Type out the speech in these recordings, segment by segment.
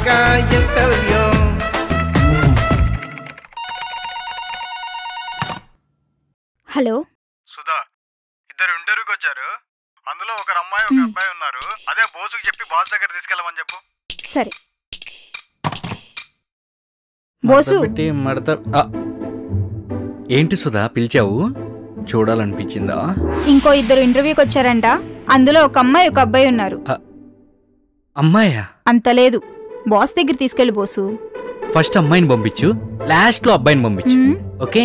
ఇంకా interview. Hello Sudha, ఇద్దరు ఇంటర్వ్యూకి వచ్చారు. అందులో ఒక అమ్మాయి ఒక అబ్బాయి ఉన్నారు. అదే బోసుకు చెప్పి బాస్ దగ్గర తీసుకెళ్ళమని చెప్పు. సరే. బోసు ఏంటి సుధా పిలిచావు? చూడాలనిపించిందా? ఇంకో ఇద్దరు ఇంటర్వ్యూకి వచ్చారంట. అందులో ఒక అమ్మాయి ఒక అబ్బాయి ఉన్నారు. అమ్మాయా? అంత లేదు, బాస్ దగ్గర తీసుకెళ్ళి బోసు. ఫస్ట్ అమ్మాయిని పంపించు, లాస్ట్ లో అబ్బాయిని పంపించు. ఓకే.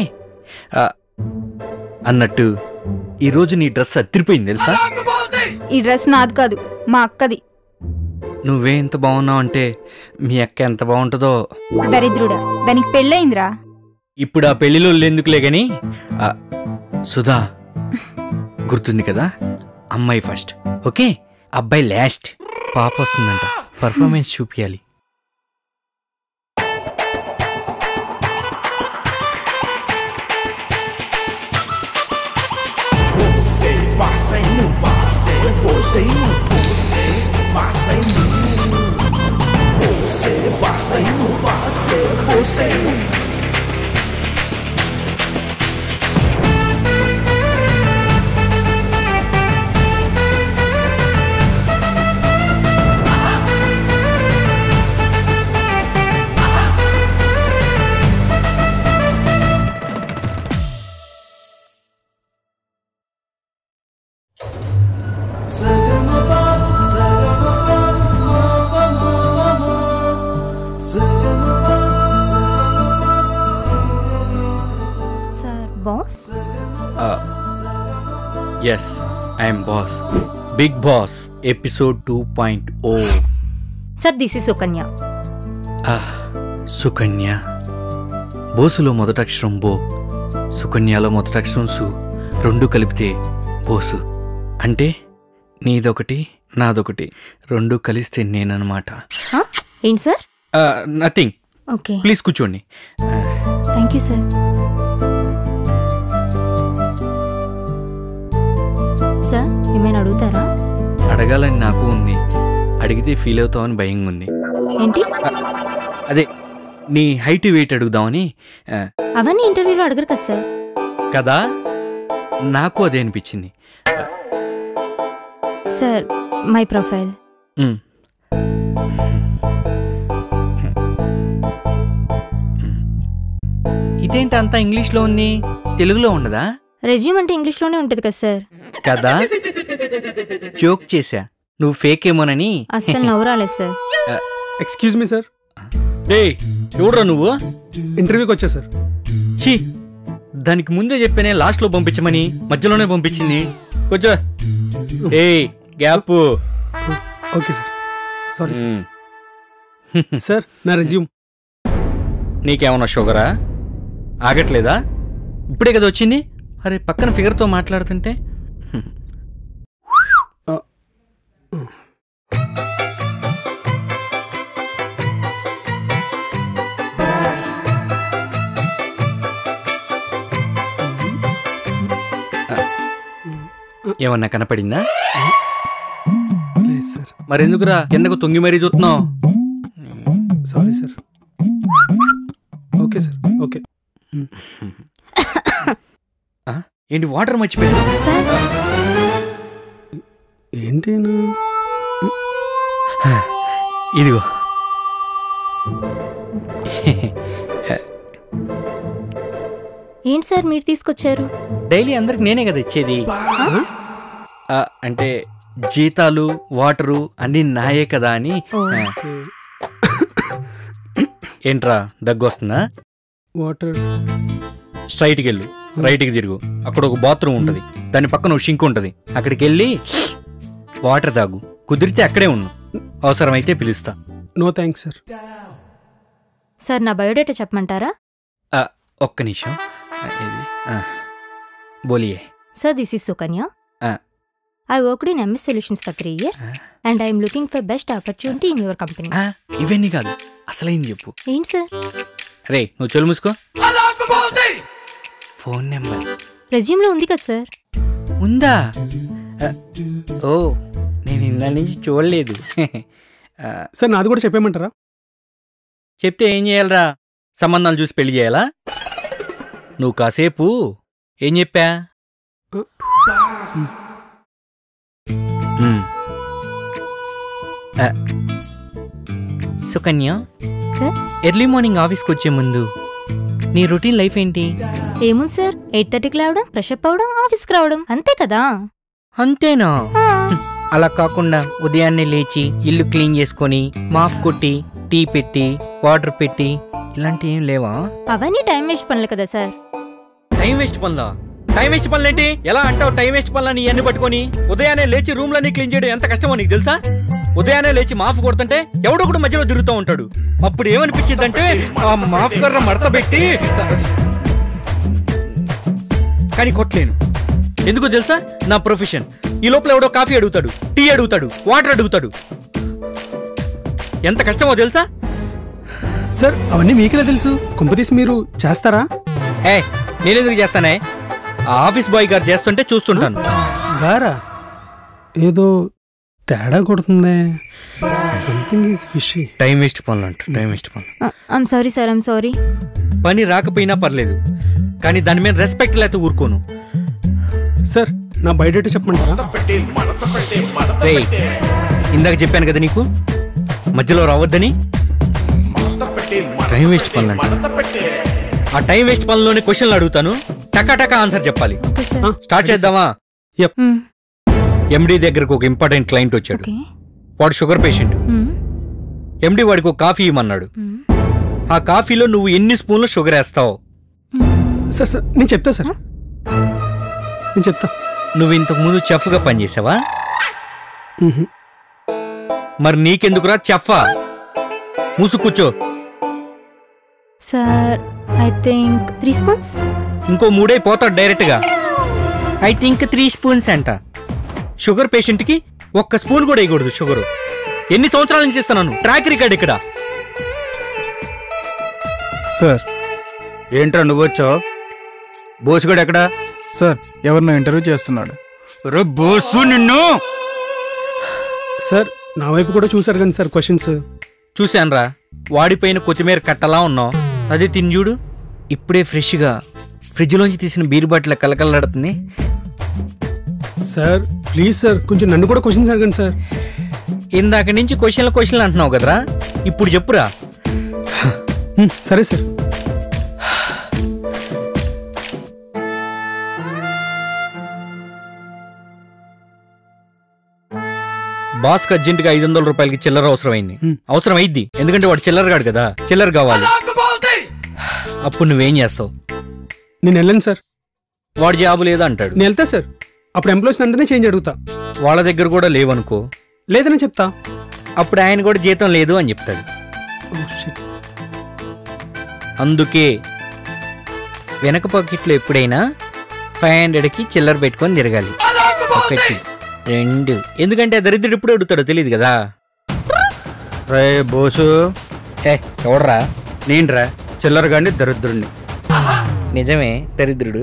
అన్నట్టు ఈరోజు నీ డ్రెస్ అదిరిపోయింది తెలుసా? ఈ డ్రెస్ నాది కాదు, మా అక్కది. నువ్వే ఎంత బాగున్నావు అంటే మీ అక్క ఎంత బాగుంటుందో. దరిద్రుడా, దానికి పెళ్ళయిందిరా. ఇప్పుడు ఆ పెళ్లిలో ఎందుకులే గాని సుధా, గుర్తుంది కదా, అమ్మాయి ఫస్ట్, ఓకే, అబ్బాయి లాస్ట్. పాప వస్తుందంట, పర్ఫార్మెన్స్ చూపించాలి. Boss? Yes, I'm boss, big boss, episode 2.0. Sir, this is Sukanya. Sukanya. బోసులో మొదటక్షరం బో, సుకన్యలో మొదటక్షరం సు, రెండు కలిపితే బోసు. అంటే నీదొకటి నాదొకటి, రెండు కలిస్తే నేనన్నమాట. ఏంటి సార్? నథింగ్. ఓకే, ప్లీజ్ కూర్చోండి. Thank you sir. సార్, ఏమైనా అడుగుతారా? అడగాలని నాకు ఉంది, అడిగితే ఫీల్ అవుతావని భయంగా ఉంది. ఏంటి? అదే నీ హైట్ వెయిట్ అడుగుదామని. అవన్నీ ఇంటర్వ్యూలో అడగరు కదా సార్. కదా, నాకు అదే అనిపించింది. Sir, my profile. ఇదేంటి అంతా ఇంగ్లీష్లో ఉంది, తెలుగులో ఉండదా? రెజ్యూమ్ అంటే ఇంగ్లీష్లోనే ఉంటుంది కదా సార్. కదా, జోక్ చేశా, నువ్వు ఫేక్ ఏమోనని. అస్సలు నవ్వు రాలేదు సార్. Excuse me sir. చూడరా నువ్వు ఇంటర్వ్యూకి వచ్చా సార్. ఛీ, దానికి ముందే చెప్పానే లాస్ట్లో పంపించమని, మధ్యలోనే పంపించింది. కూర్చో. Gap. Okay sir, sorry sir. Sir, నా రెజ్యూమ్. నీకేమన్నా షుగరా? ఆగట్లేదా? ఇప్పుడే కదా వచ్చింది. అరే, పక్కన ఫిగర్తో మాట్లాడుతుంటే. ఏమన్నా కనపడిందా? లేదు సార్. మరెందుకురా కిందకు తొంగి మరీ చూస్తున్నావు? Sorry sir. Okay sir, okay. ఏంటి వాటర్ మర్చిపోయాను? ఏంటి ఇదిగో. ఏంటి సార్ మీరు తీసుకొచ్చారు? డైలీ అందరికి నేనే కదా ఇచ్చేది. అంటే జీతాలు వాటరు అన్నీ నాయే కదా అని. ఏంట్రా దగ్గు వస్తుందా? వాటర్. స్ట్రైట్కి వెళ్ళు, రైట్కి తిరుగు, అక్కడ ఒక బాత్రూమ్ ఉంటుంది, దాని పక్కన ఒక షింక్ ఉంటుంది, అక్కడికి వెళ్ళి వాటర్ తాగు. కుదిరితే అక్కడే ఉన్నా, అవసరమైతే పిలుస్తా. No thanks sir. సార్, నా బయోడేటా చెప్పమంటారా? ఒక్క నిమిషం. బోలియే. Sir, this is Sukanya. I worked in MS Solutions for 3 years and I am looking for best opportunity in your company. ఇవన్నీ కాదు, అసలైంది చెప్పు. ఏంటి సార్? అరే, నువ్వు చెలు మూసుకో. ఫోన్ నెంబర్ రెజ్యూమ్లో ఉంది కదా సార్. ఉందా? ఓ, నేను ఇందా నుంచి చూడలేదు. సార్, నాది కూడా చెప్పేయమంటారా? చెప్తే ఏం చేయాలరా? సంబంధాలు చూసి పెళ్లి చేయాలా? నువ్వు కాసేపు ఏం చెప్పా? సుకన్య, సార్ ఎర్లీ మార్నింగ్ ఆఫీస్కి వచ్చే ముందు నీ రొటీన్ లైఫ్ ఏంటి? ఏముంది సార్, 8:30కి లేవడం, ఫ్రెషప్ అవడం, ఆఫీస్కి రావడం, అంతే కదా. అంతేనా? ఆ, అలా కాకుండా ఉదయాన్నే లేచి ఇల్లు క్లీన్ చేసుకొని మాఫ్ కొట్టి టీ పెట్టి వాటర్ పెట్టి ఇలాంటివి ఏం లేవా? అవన్నీ టైం వేస్ట్ పనులు కదా సార్. టైం వేస్ట్ పనులా? టైం వేస్ట్ పనులేంటి? ఎలా అంటావు టైం వేస్ట్ పనులని ఇవన్నీ పట్టుకొని? ఉదయాన్నే లేచి రూమ్లన్నీ క్లీన్ చేయడం ఎంత కష్టమో నీకు తెలుసా? ఉదయాన్నే లేచి మాఫ్ కొడుతుంటే ఎవడో కూడా మధ్యలో తిరుగుతూ ఉంటాడు. అప్పుడు ఏమనిపించిందంటే ఆ మాఫ్ కర్ర మడత పెట్టి, కానీ కొట్టలేను. ఎందుకో తెలుసా? నా ప్రొఫెషన్. ఈ లోపల ఎవడో కాఫీ అడుగుతాడు, టీ అడుగుతాడు, వాటర్ అడుగుతాడు. ఎంత కష్టమో తెలుసా? సార్ అవన్నీ మీకెలా తెలుసు? కుంపతీసి మీరు చేస్తారా? ఏ, నేనెందుకు చేస్తానే? ఆ ఆఫీస్ బాయ్ గారు చేస్తుంటే చూస్తుంటాను. గారా ఏదో తేడా కొడుతుందే. Something is fishy. Time waste పనులు అంట, టైం వేస్ట్ పనులు. I'm sorry sir, I'm sorry. పని రాకపోయినా పర్లేదు, కానీ దాని మీద రెస్పెక్ట్ లేకపోతే ఊరుకోను. సార్ నా బయోడేటా చెప్పమంటారా? రేయ్, ఇందాక చెప్పాను కదా నీకు మధ్యలో రావద్దని. టైం వేస్ట్ పనులు అంట. ఆ టైం వేస్ట్ పనుల్లోనే క్వశ్చన్లు అడుగుతాను, టకా ఆన్సర్ చెప్పాలి. Okay sir. స్టార్ట్ చేద్దామా? ఎండి దగ్గరకు ఒక ఇంపార్టెంట్ క్లయింట్ వచ్చాడు. ఓకే. వాడు షుగర్ పేషెంట్. ఎండి వాడికి ఒక కాఫీ ఇవ్వమన్నాడు. ఆ కాఫీలో నువ్వు ఎన్ని స్పూన్లు షుగర్ వేస్తావు? సార్ సార్ నేను చెప్తా సార్, నేను చెప్తా. నువ్వు ఇంతకు ముందు చెఫ్గా పనిచేసావా? మరి నీకెందుకురా చెఫ్ఫా? మూసు కూర్చో. Sir I think 3 spoons. ఇంకో 3 పోతాడు డైరెక్ట్ గా. ఐ థింక్ 3 స్పూన్స్ అంట. షుగర్ పేషెంట్ కి 1 స్పూన్ కూడా వేయకూడదు షుగర్. ఎన్ని సంవత్సరాల నుంచి ఇస్తున్నాను, ట్రాక్ రికార్డ్ ఇక్కడ. సార్ ఏంట్రా నువ్వు వచ్చావు? బోసుగాడు ఎక్కడా? సార్ ఎవరినో ఇంటర్వ్యూ చేస్తున్నాడు. రే బోసు నిన్ను! సార్ నా వైపు కూడా చూసారు కానీ సార్ క్వశ్చన్స్. చూశాన్రా, వాడిపోయిన కొత్తిమీర కట్టలా ఉన్నావు. అదే తిని చూడు, ఇప్పుడే ఫ్రెష్గా ఫ్రిడ్జ్లోంచి తీసిన బీర్ బాటిల్ కలకలాడుతుంది. సార్ ప్లీజ్ సార్ కొంచెం నన్ను కూడా క్వశ్చన్స్ అడగండి సార్. ఇందాక నుంచి క్వశ్చన్లు అంటున్నావు కదరా, ఇప్పుడు చెప్పురా. సరే సార్. బాస్కి అర్జెంట్ గా 500 రూపాయలకి చిల్లర అవసరమైంది. అవసరం అయింది, ఎందుకంటే వాడు చిల్లరగాడు కదా, చిల్లర కావాలి. అప్పుడు నువ్వేం చేస్తావు? నేను వెళ్ళను సార్. వాడు జాబు లేదా అంటాడు. నేను వెళ్తా సార్. అప్పుడు ఎంప్లాయీస్ అందరినీ చేంజ్ అడుగుతా. వాళ్ళ దగ్గర కూడా లేవనుకో, లేదని చెప్తా. అప్పుడు ఆయన కూడా జీతం లేదు అని చెప్తాడు. అందుకే వెనక పాకెట్లో ఎప్పుడైనా 500కి చిల్లర పెట్టుకొని తిరగాలి. 1 2, ఎందుకంటే దరిద్రుడు ఎప్పుడు అడుగుతాడో తెలియదు కదా. రే బోసు, ఎవడరా? నేనురా చిల్లర గాని దరిద్రుడిని. నిజమే దరిద్రుడు.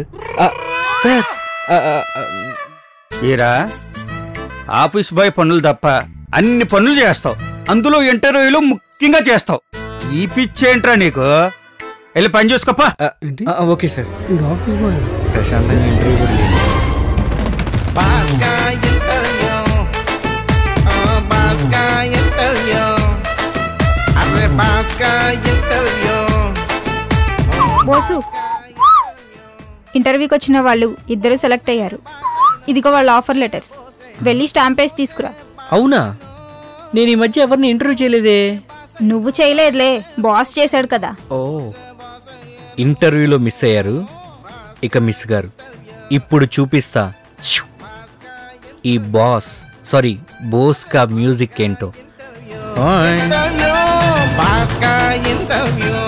సార్ ఈరా ఆఫీస్ బాయ్ పనులు తప్ప అన్ని పనులు చేస్తావు, అందులో ఇంటర్వ్యూలు ముఖ్యంగా చేస్తావు. ఈ పిచ్చేంట్రా నీకు? వెళ్ళి పని చూసుకోపా. ఏంటి? Okay sir. వీడు ఆఫీస్ బాయ్. ప్రశాంతంగా ఇంటర్వ్యూ కూడా లేదు. బోసు, ఇంటర్వ్యూకి వచ్చిన వాళ్ళు 2 సెలెక్ట్ అయ్యారు. ఇదిగో వాళ్ళ ఆఫర్ లెటర్స్. వెళ్ళి స్టాంప్ వేసి తీసుకురా. అవునా? నేను ఈ మధ్య ఎవరిని ఇంటర్వ్యూ చేయలేదే. నువ్వు చేయలేదులే, బాస్ చేశాడు కదా. ఓ, ఇంటర్వ్యూలో మిస్ అయ్యారు, ఇక మిస్ గారు. ఇప్పుడు చూపిస్తా ఈ బోస్ కా మ్యూజిక్ ఏంటో. Baska interview.